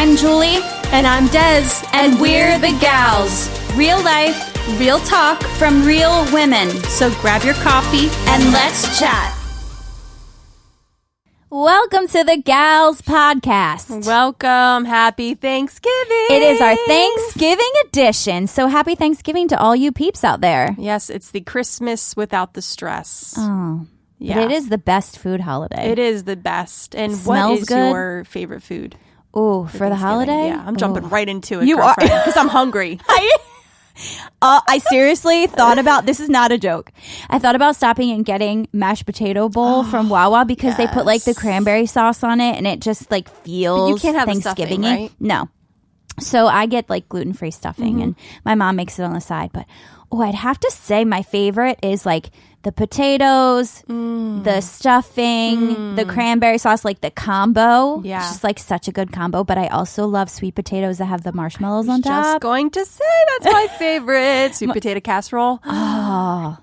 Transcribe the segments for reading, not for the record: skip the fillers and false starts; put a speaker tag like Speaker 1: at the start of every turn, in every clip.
Speaker 1: I'm Julie.
Speaker 2: And I'm Des.
Speaker 1: And we're the Gals. Real life, real talk from real women.
Speaker 2: So grab your coffee
Speaker 1: and let's chat. Welcome to the Gals Podcast.
Speaker 2: Welcome. Happy Thanksgiving.
Speaker 1: It is our Thanksgiving edition. So happy Thanksgiving to all you peeps out there.
Speaker 2: Yes, it's the Christmas without the stress.
Speaker 1: Oh,
Speaker 2: yeah.
Speaker 1: But it is the best food holiday.
Speaker 2: It is the best. And
Speaker 1: Smells
Speaker 2: what is
Speaker 1: good.
Speaker 2: Your favorite food?
Speaker 1: Oh, for the holiday?
Speaker 2: Yeah, I'm jumping right into it,
Speaker 1: You
Speaker 2: girlfriend,
Speaker 1: are.
Speaker 2: because I'm hungry.
Speaker 1: I seriously thought about, this is not a joke, I thought about stopping and getting mashed potato bowl from Wawa because they put like the cranberry sauce on it and it just like feels
Speaker 2: you can't have
Speaker 1: Thanksgiving-y.
Speaker 2: stuffing, right?
Speaker 1: No. So I get like gluten-free stuffing and my mom makes it on the side. But I'd have to say my favorite is like the potatoes, the stuffing, the cranberry sauce, like the combo.
Speaker 2: Yeah.
Speaker 1: It's just like such a good combo. But I also love sweet potatoes that have the marshmallows on top.
Speaker 2: Just going to say that's my favorite. Sweet potato casserole.
Speaker 1: Oh.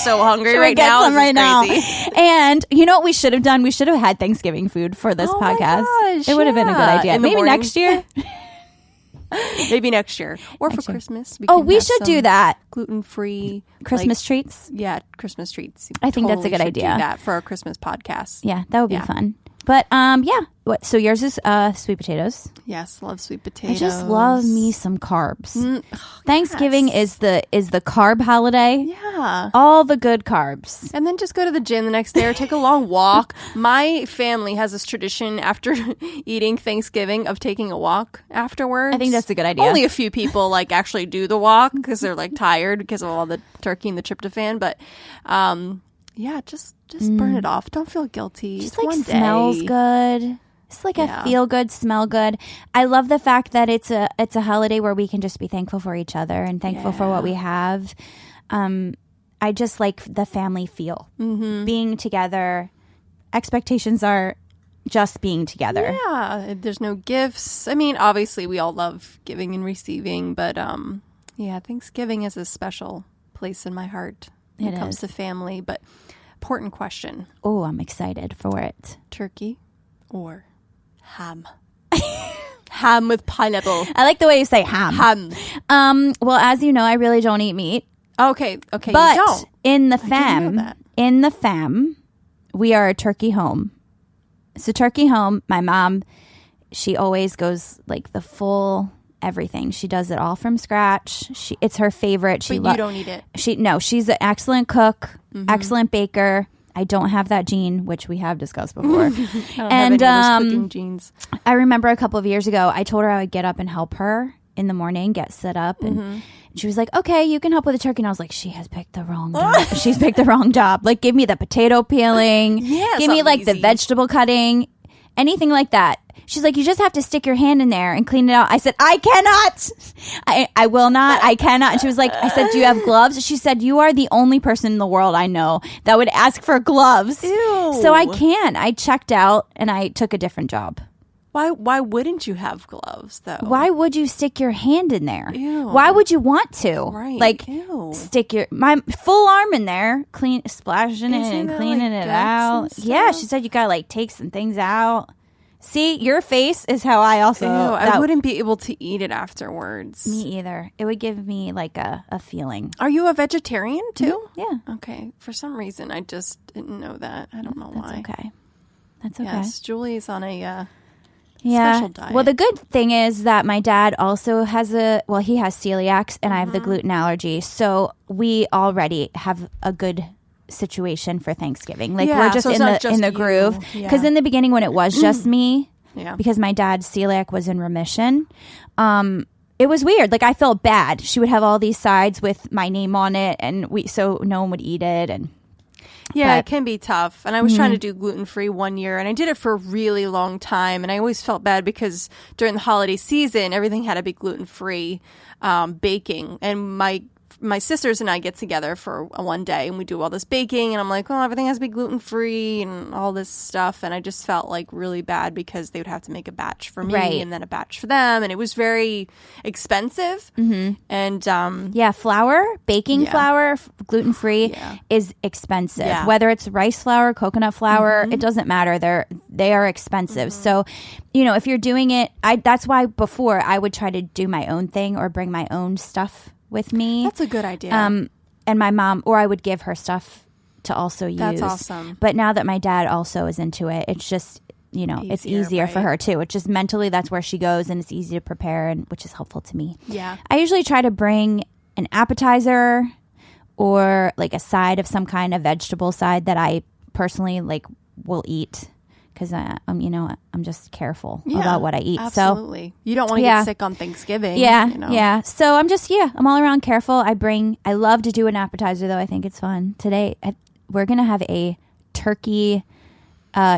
Speaker 2: So hungry
Speaker 1: Should
Speaker 2: right
Speaker 1: we get
Speaker 2: now.
Speaker 1: some
Speaker 2: This is
Speaker 1: right now?
Speaker 2: crazy.
Speaker 1: And you know what we should have done? We should have had Thanksgiving food for this podcast.
Speaker 2: My gosh,
Speaker 1: It would have been a good
Speaker 2: yeah.
Speaker 1: idea.
Speaker 2: In the
Speaker 1: Maybe
Speaker 2: morning.
Speaker 1: next year.
Speaker 2: Maybe next year. Or for
Speaker 1: Next year.
Speaker 2: Christmas.
Speaker 1: We should do that.
Speaker 2: Gluten-free.
Speaker 1: Christmas treats.
Speaker 2: Yeah, Christmas treats.
Speaker 1: I think that's a good
Speaker 2: should
Speaker 1: idea.
Speaker 2: Do that for our Christmas podcast.
Speaker 1: Yeah, that would be
Speaker 2: Yeah.
Speaker 1: fun. But yeah. So yours is sweet potatoes.
Speaker 2: Yes, love sweet potatoes.
Speaker 1: I just love me some carbs.
Speaker 2: Oh,
Speaker 1: Thanksgiving
Speaker 2: yes.
Speaker 1: is the carb holiday.
Speaker 2: Yeah.
Speaker 1: All the good carbs.
Speaker 2: And then just go to the gym the next day or take a long walk. My family has this tradition after eating Thanksgiving of taking a walk afterwards.
Speaker 1: I think that's a good idea.
Speaker 2: Only a few people like actually do the walk because they're like tired because of all the turkey and the tryptophan. But yeah, just burn it off. Don't feel guilty.
Speaker 1: Just
Speaker 2: It's
Speaker 1: like
Speaker 2: one day.
Speaker 1: smells good. It's like a feel good, smell good. I love the fact that it's a holiday where we can just be thankful for each other and thankful for what we have. I just like the family feel. Being together. Expectations are just being together.
Speaker 2: Yeah, there's no gifts. I mean, obviously we all love giving and receiving, but yeah, Thanksgiving is a special place in my heart when it comes to family. But important question.
Speaker 1: Oh, I'm excited for it.
Speaker 2: Turkey or ham? Ham with pineapple.
Speaker 1: I like the way you say ham.
Speaker 2: Ham.
Speaker 1: Well, as you know, I really don't eat meat.
Speaker 2: Okay,
Speaker 1: But
Speaker 2: you don't.
Speaker 1: in the
Speaker 2: didn't know that.
Speaker 1: we are a turkey home. So turkey home, my mom, she always goes like the full everything. She does it all from scratch. It's her favorite.
Speaker 2: But you don't eat it.
Speaker 1: She's an excellent cook, excellent baker. I don't have that gene, which we have discussed before.
Speaker 2: I don't have any of those cooking genes.
Speaker 1: I remember a couple of years ago, I told her I would get up and help her in the morning, get set up, and she was like, "Okay, you can help with the turkey." And I was like, "She has picked the wrong job. She's picked the wrong job. Like, give me the potato peeling, give me like the
Speaker 2: easy.
Speaker 1: vegetable cutting, anything like that." She's like, "You just have to stick your hand in there and clean it out." I said, "I cannot. I will not. I cannot." And she was like, I said, "Do you have gloves?" She said, "You are the only person in the world I know that would ask for gloves."
Speaker 2: Ew.
Speaker 1: So I can't. I checked out and I took a different job.
Speaker 2: Why wouldn't you have gloves though?
Speaker 1: Why would you stick your hand in there?
Speaker 2: Ew.
Speaker 1: Why would you want to?
Speaker 2: Right.
Speaker 1: Like
Speaker 2: Ew.
Speaker 1: stick my full arm in there, splashing it
Speaker 2: Isn't
Speaker 1: and
Speaker 2: there,
Speaker 1: cleaning
Speaker 2: like,
Speaker 1: it
Speaker 2: guts
Speaker 1: out.
Speaker 2: and stuff?
Speaker 1: Yeah, she said you gotta like take some things out. See, your face is how I also.
Speaker 2: Ew, I wouldn't be able to eat it afterwards.
Speaker 1: Me either. It would give me like a feeling.
Speaker 2: Are you a vegetarian too?
Speaker 1: Yeah,
Speaker 2: Okay. For some reason, I just didn't know that. I don't know why.
Speaker 1: okay. That's okay.
Speaker 2: Yes, Julie's on a
Speaker 1: Yeah.
Speaker 2: special diet.
Speaker 1: Well, the good thing is that my dad also has he has celiacs and I have the gluten allergy. So we already have a good situation for Thanksgiving. Like
Speaker 2: Yeah,
Speaker 1: we're just
Speaker 2: so it's
Speaker 1: in
Speaker 2: not
Speaker 1: the
Speaker 2: just
Speaker 1: in the
Speaker 2: you.
Speaker 1: groove.
Speaker 2: Yeah.
Speaker 1: Because in the beginning when it was just me,
Speaker 2: Yeah.
Speaker 1: because my dad's celiac was in remission, it was weird. Like I felt bad. She would have all these sides with my name on it and so no one would eat it and
Speaker 2: Yeah,
Speaker 1: But-
Speaker 2: it can be tough. And I was trying to do gluten-free one year, and I did it for a really long time. And I always felt bad because during the holiday season, everything had to be gluten-free baking. And my my sisters and I get together for one day and we do all this baking, and I'm like, oh, everything has to be gluten-free and all this stuff. And I just felt like really bad because they would have to make a batch for me and then a batch for them. And it was very expensive. And
Speaker 1: baking flour, gluten-free is expensive. Yeah. Whether it's rice flour, coconut flour, it doesn't matter. They are expensive. So, if you're doing it, that's why before I would try to do my own thing or bring my own stuff with me.
Speaker 2: That's a good idea.
Speaker 1: And my mom, or I would give her stuff to also use.
Speaker 2: That's awesome.
Speaker 1: But now that my dad also is into it, it's just, it's easier for her too. It's just mentally that's where she goes, and it's easy to prepare, and which is helpful to me.
Speaker 2: Yeah.
Speaker 1: I usually try to bring an appetizer or like a side of some kind of vegetable side that I personally will eat. Because I'm just careful about what I eat.
Speaker 2: Absolutely. So you don't want to get sick on Thanksgiving.
Speaker 1: Yeah. So I'm all around careful. I love to do an appetizer though. I think it's fun. Today we're gonna have a turkey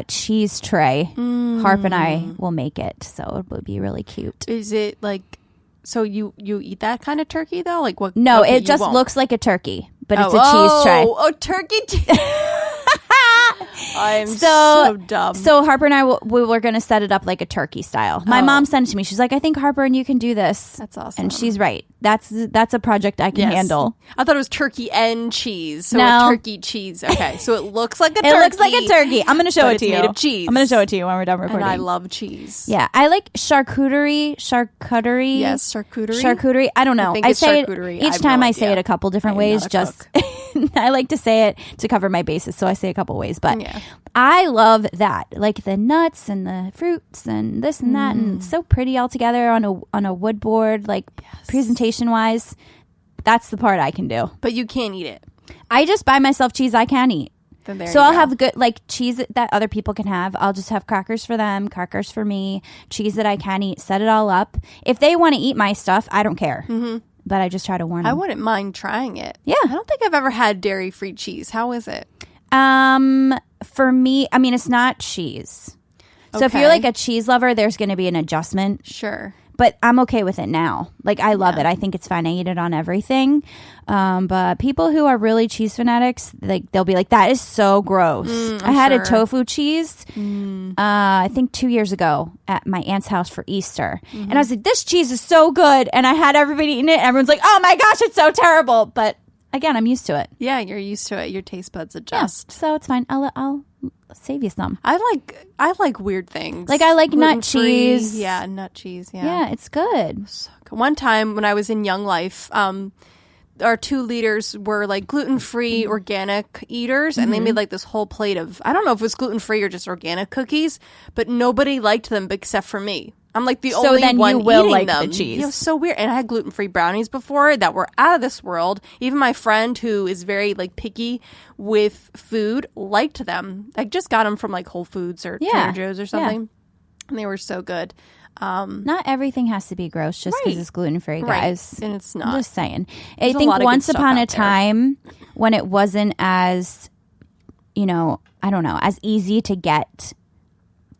Speaker 1: cheese tray. Harp and I will make it, so it would be really cute.
Speaker 2: Is it so you eat that kind of turkey though? Like what?
Speaker 1: No, it just looks like a turkey, but it's a cheese tray.
Speaker 2: Oh, turkey. I'm so dumb.
Speaker 1: So Harper and I we're going to set it up like a turkey style. My mom sent it to me. She's like, I think Harper and you can do this.
Speaker 2: That's awesome.
Speaker 1: And she's right. That's a project I can handle.
Speaker 2: I thought it was turkey and cheese. So a turkey cheese. Okay. So it looks like a turkey.
Speaker 1: It looks like a turkey. I'm going to show it to you.
Speaker 2: It's made of cheese.
Speaker 1: I'm going to show it to you when we're done recording.
Speaker 2: And I love cheese.
Speaker 1: Yeah. I like charcuterie.
Speaker 2: Yes, charcuterie.
Speaker 1: Charcuterie. I don't know. I say
Speaker 2: charcuterie.
Speaker 1: it each time I say it a couple different ways. Just I like to say it to cover my bases, so I say a couple ways. But I love that, like the nuts and the fruits and this and that, and it's so pretty all together on a wood board, presentation wise. That's the part I can do.
Speaker 2: But you can't eat it.
Speaker 1: I just buy myself cheese I can eat. So I'll have good cheese that other people can have. I'll just have crackers for them, crackers for me, cheese that I can eat. Set it all up. If they want to eat my stuff, I don't care. But I just try to warn them.
Speaker 2: I wouldn't mind trying it.
Speaker 1: Yeah.
Speaker 2: I don't think I've ever had dairy-free cheese. How is it?
Speaker 1: For me, I mean, it's not cheese. So if you're like a cheese lover, there's going to be an adjustment.
Speaker 2: Sure.
Speaker 1: But I'm okay with it now. I love it. I think it's fine. I eat it on everything. But people who are really cheese fanatics, they'll be like, that is so gross. I had a tofu cheese, I think 2 years ago at my aunt's house for Easter. And I was like, this cheese is so good. And I had everybody eating it. Everyone's like, oh my gosh, it's so terrible. But again, I'm used to it.
Speaker 2: Yeah, you're used to it. Your taste buds adjust.
Speaker 1: Yeah, so it's fine. I'll save you some.
Speaker 2: I like weird things.
Speaker 1: I like nut cheese.
Speaker 2: Yeah, nut cheese. Yeah.
Speaker 1: Yeah, it's good.
Speaker 2: So good. One time when I was in Young Life, our 2 leaders were gluten-free organic eaters, and they made this whole plate of, I don't know if it was gluten-free or just organic cookies, but nobody liked them except for me. I'm the only one eating them.
Speaker 1: The cheese.
Speaker 2: It was so weird. And I had gluten-free brownies before that were out of this world. Even my friend who is very picky with food liked them. I just got them from Whole Foods or Trader Joe's or something. And they were so good.
Speaker 1: Not everything has to be gross just because it's gluten-free, guys.
Speaker 2: Right. And it's not.
Speaker 1: I'm just saying. I think once upon a time when it wasn't as, I don't know, as easy to get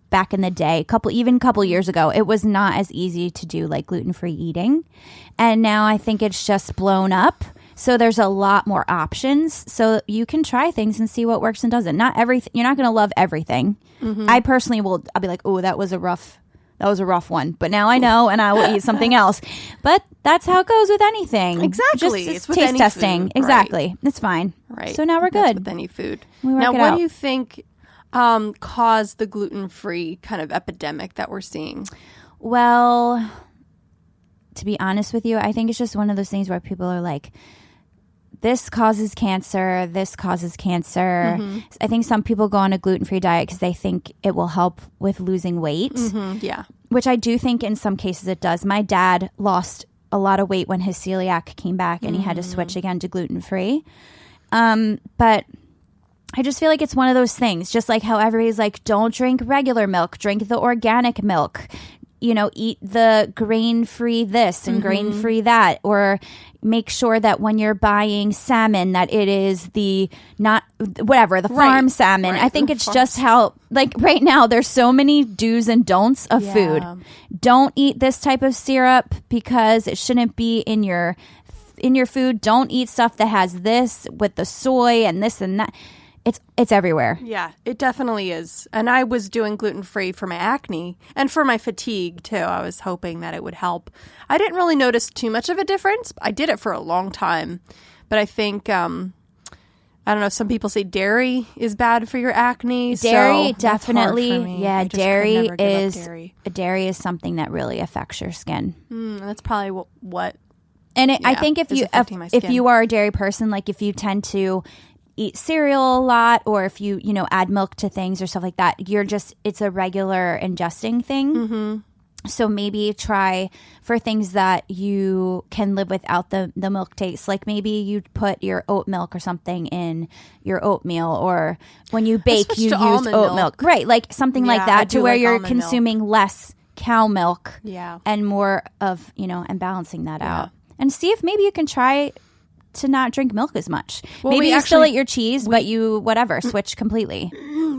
Speaker 1: back in the day, couple years ago, it was not as easy to do gluten-free eating. And now I think it's just blown up. So there's a lot more options. So you can try things and see what works and doesn't. Not everything. You're not going to love everything. I personally I'll be like, oh, that was a rough one. But now I know, and I will eat something else. But that's how it goes with anything.
Speaker 2: Exactly.
Speaker 1: It's taste
Speaker 2: any
Speaker 1: testing.
Speaker 2: Food.
Speaker 1: Exactly.
Speaker 2: Right.
Speaker 1: It's fine.
Speaker 2: Right.
Speaker 1: So now we're
Speaker 2: That's
Speaker 1: good.
Speaker 2: with any food.
Speaker 1: Now,
Speaker 2: what do you think caused the gluten-free kind of epidemic that we're seeing?
Speaker 1: Well, to be honest with you, I think it's just one of those things where people are like, this causes cancer, this causes cancer. I think some people go on a gluten-free diet because they think it will help with losing weight.
Speaker 2: Yeah.
Speaker 1: Which I do think in some cases it does. My dad lost a lot of weight when his celiac came back and he had to switch again to gluten-free. But I just feel like it's one of those things, just like how everybody's like, don't drink regular milk, drink the organic milk, eat the grain-free this and grain-free that, or make sure that when you're buying salmon that it is the farm salmon. I think it's just how, right now there's so many do's and don'ts of food. Don't eat this type of syrup because it shouldn't be in your in your food. Don't eat stuff that has this with the soy and this and that. It's everywhere.
Speaker 2: Yeah, it definitely is. And I was doing gluten-free for my acne and for my fatigue, too. I was hoping that it would help. I didn't really notice too much of a difference. I did it for a long time. But I think, I don't know, some people say dairy is bad for your acne.
Speaker 1: Dairy,
Speaker 2: so
Speaker 1: definitely. Yeah, dairy
Speaker 2: dairy
Speaker 1: is something that really affects your skin.
Speaker 2: That's probably what
Speaker 1: and I think if you are a dairy person, like if you tend to eat cereal a lot, or if you add milk to things or stuff like that, it's a regular ingesting thing.
Speaker 2: Mm-hmm.
Speaker 1: So maybe try for things that you can live without the milk taste. Like maybe you put your oat milk or something in your oatmeal, or when you bake, you use oat milk. Right, like something like that, to where you're consuming less cow milk and more of, and balancing that out. And see if maybe you can try to not drink milk as much. Well, maybe you still eat your cheese, but you switch completely.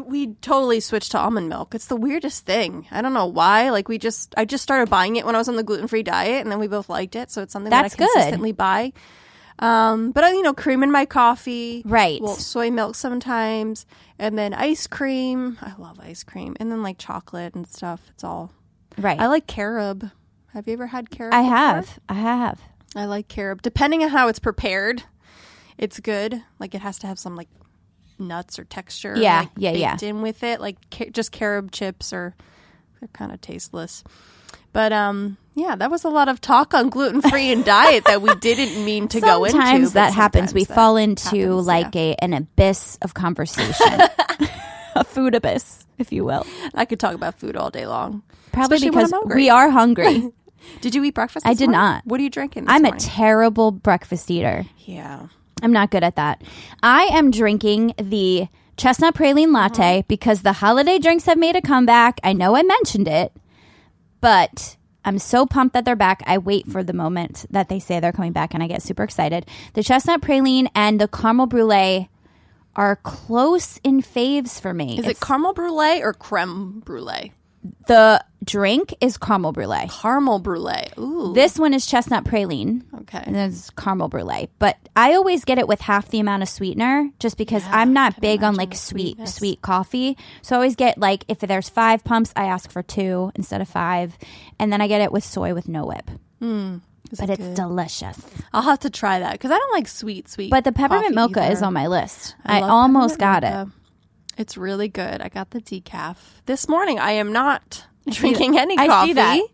Speaker 2: We totally switched to almond milk. It's the weirdest thing. I don't know why. Like I just started buying it when I was on the gluten-free diet, and then we both liked it, so it's something that I consistently buy. But cream in my coffee,
Speaker 1: right?
Speaker 2: Well, soy milk sometimes, and then ice cream. I love ice cream, and then like chocolate and stuff. It's all
Speaker 1: right.
Speaker 2: I like carob. Have you ever had carob?
Speaker 1: I have.
Speaker 2: I like carob. Depending on how it's prepared, it's good. Like it has to have some like nuts or texture. Baked in with it. Like just carob chips, or they're kind of tasteless. But that was a lot of talk on gluten-free and diet that we didn't mean to go into.
Speaker 1: Sometimes that happens. We fall into an abyss of conversation. A food abyss, if you will.
Speaker 2: I could talk about food all day long.
Speaker 1: Probably because we are hungry.
Speaker 2: Did you eat breakfast
Speaker 1: this morning? Not.
Speaker 2: What are you drinking this
Speaker 1: I'm
Speaker 2: morning?
Speaker 1: a terrible breakfast eater.
Speaker 2: Yeah.
Speaker 1: I'm not good at that. I am drinking the chestnut praline latte because the holiday drinks have made a comeback. I know I mentioned it, but I'm so pumped that they're back. I wait for the moment that they say they're coming back, and I get super excited. The chestnut praline and the caramel brulee are close in faves for me.
Speaker 2: Is it caramel brulee or creme brulee?
Speaker 1: The drink is caramel brulee.
Speaker 2: Caramel brulee. Ooh.
Speaker 1: This one is chestnut praline.
Speaker 2: Okay.
Speaker 1: And it's caramel brulee. But I always get it with half the amount of sweetener, just because I'm not big on like sweet coffee. So I always get like, if there's 5 pumps, I ask for 2 instead of 5. And then I get it with soy with no whip. But it's delicious.
Speaker 2: I'll have to try that because I don't like sweet.
Speaker 1: But the peppermint mocha is on my list. I almost got it.
Speaker 2: It's really good. I got the decaf. This morning, I am not drinking any coffee.
Speaker 1: I see that.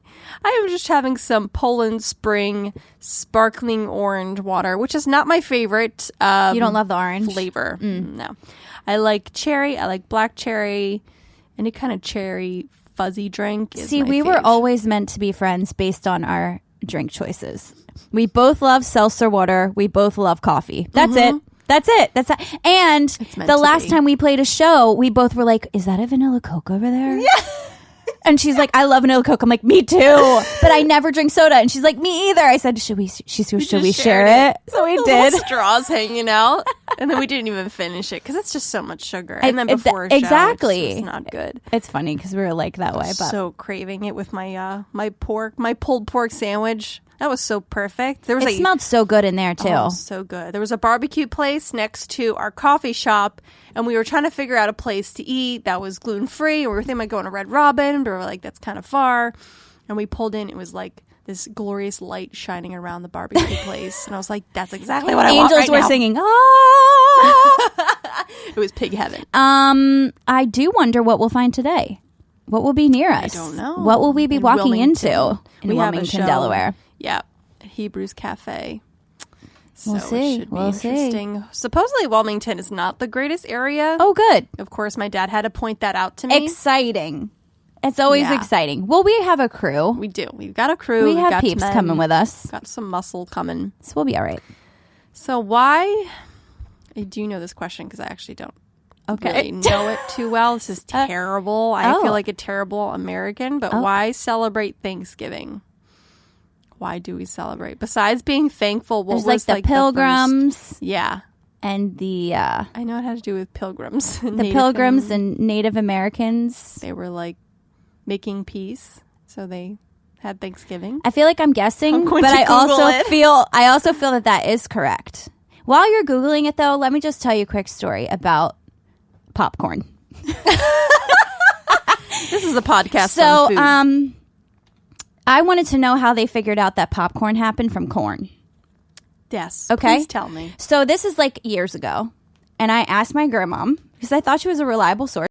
Speaker 2: I am just having some Poland Spring sparkling orange water, which is not my favorite.
Speaker 1: You don't love the orange
Speaker 2: flavor? No. I like cherry. I like black cherry. Any kind of cherry fuzzy drink is my
Speaker 1: were always meant to be friends based on our drink choices. We both love seltzer water. We both love coffee. That's it. That's it. And the last time we played a show, we both were like, is that a vanilla Coke over there? Yeah. And she's like, I love vanilla Coke. I'm like, me too. But I never drink soda. And she's like, me either. I said, should we share it? So we did.
Speaker 2: Straws hanging out. And then we didn't even finish it because it's just so much sugar. And then before a show, it's not good.
Speaker 1: It's funny because we were like that way. But
Speaker 2: so craving it with my my pulled pork sandwich. That was so perfect.
Speaker 1: It smelled so good in there, too.
Speaker 2: Oh, so good. There was a barbecue place next to our coffee shop, and we were trying to figure out a place to eat that was gluten-free. We were thinking about going to Red Robin, but we were like, that's kind of far. And we pulled in. It was like this glorious light shining around the barbecue place. And I was like, that's exactly what I want right now.
Speaker 1: Angels were singing, oh!
Speaker 2: It was pig heaven.
Speaker 1: I do wonder what we'll find today. What will be near us?
Speaker 2: I don't know.
Speaker 1: What will we be walking into in
Speaker 2: we
Speaker 1: Wilmington, Delaware?
Speaker 2: Yeah, Hebrews Cafe.
Speaker 1: We'll see.
Speaker 2: It should be interesting. See. Supposedly, Wilmington is not the greatest area.
Speaker 1: Oh, good.
Speaker 2: Of course, my dad had to point that out to me.
Speaker 1: Exciting. It's always exciting. Well, we have a crew.
Speaker 2: We do. We've got a crew.
Speaker 1: We have peeps coming with us.
Speaker 2: Got some muscle coming.
Speaker 1: So we'll be all right.
Speaker 2: So why? Do you know this question? Because I actually don't really know it too well. This is terrible. I feel like a terrible American. But why celebrate Thanksgiving? Why do we celebrate? Besides being thankful, what
Speaker 1: was like the pilgrims? And the...
Speaker 2: I know it had to do with pilgrims.
Speaker 1: The pilgrims and Native Americans.
Speaker 2: They were like making peace. So they had Thanksgiving.
Speaker 1: I feel like I'm guessing, but I also feel that is correct. While you're Googling it, though, let me just tell you a quick story about popcorn.
Speaker 2: This is a podcast.
Speaker 1: So,
Speaker 2: on food.
Speaker 1: I wanted to know how they figured out that popcorn happened from corn.
Speaker 2: Yes.
Speaker 1: Okay.
Speaker 2: Please tell me.
Speaker 1: So this is like years ago, and I asked my grandmom because I thought she was a reliable source.